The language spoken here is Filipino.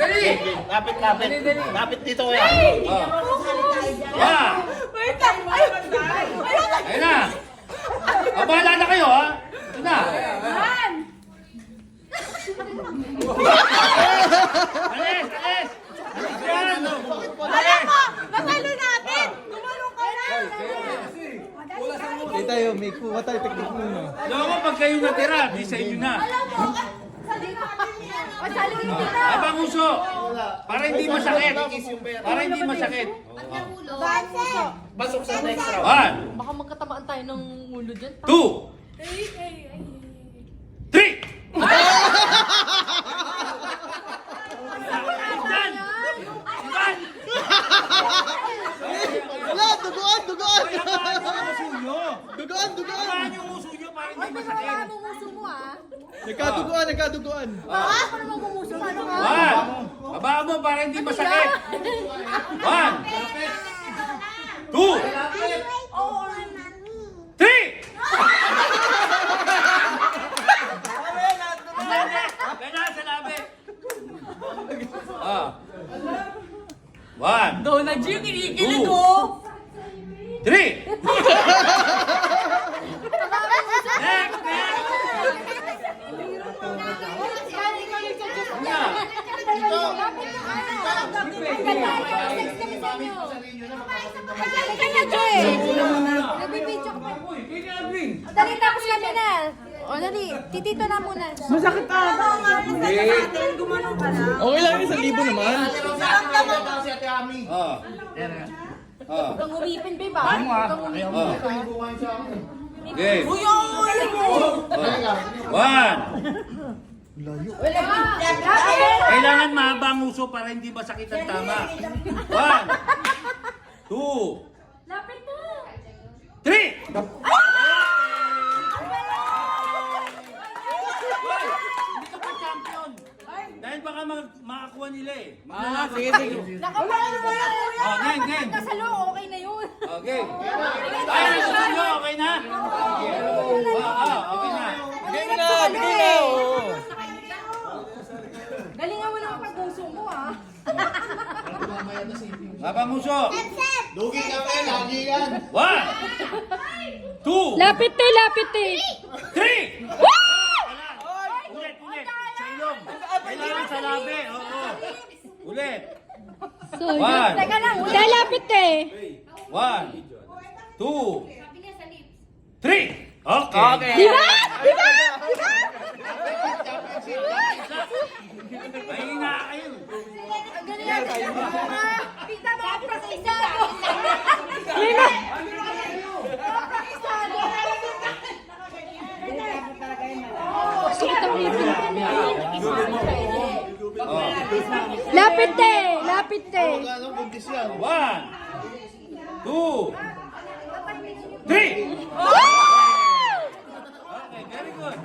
Dali! Lapit, lapit. Lapit dito kuya. Oh. Yeah! Wait lang! Ayun na! Abala na kayo, ha? Ito na! Yan! Alis! Alis! Alis yan! Alam mo! Natalo natin! Tumalong ka na! Hindi tayo, may kuha tayo technique muna. Loko, pag kayo natira, di sa inyo na. Alam mo! Masali ko kita! Abang uso! Para hindi masakit. Para hindi masakit. Pasok sa next round. 1, Baka magkatamaan tayo ng ulo dyan. 2, 3! Yan! Yan! Wala, duguan, duguan! Ay, hamaan yung uso nyo! Duguan, duguan! Hamaan yung uso nyo para hindi masakit. Wala mo muso mo ah. Nagkaduguan, nagkaduguan. Ako naman mumuso mo. Ano nga? 1, babaan mo para hindi masakit. 1, 2, 3! Kaya sa labi. 1, Go na, Gio! Kinikilig 2, ko! 3! Next! Next! Kaya Joy! Nagbibidyo ka pa. Dali tapos kami na. O dali, titito na muna. Masakit ka! Gumanong ka na. Okay lang yun, 1,000 naman. Si Ate Ami. Huwag kang umipin, babe ah. Huwag kang umipin. Game. Uy, alam mo! 1. Kailangan mahaba ang uso para hindi masakit ang tama. 1, 2, Lapit na. 3! Hindi ka pa champion. Dahil baka makakuha nila eh. Sige, sige. Nakapalo mo yan. Oh, game. Nasa loob, okay na yun. Okay. Ay, nasusunod, okay na? Okay na. Bigay mo na, bigay na! Oo. Galingan mo naman pag-uso mo ah. Habang uso. Lugi kami, lagi yan. 1, 2, Lapit eh. 3! Ulit. Sa ilong. Kailangan sa labi. Oo. Ulit. 1, Teka lang, lapit eh. 1, 2, 3! Okay. Di ba? Mahina kayo. Galing natin. Pita mo ang praktisado. Sakit ang ngipin. Lapit eh. Ano, buntis yan. 1, 2, 3! Okay, very good.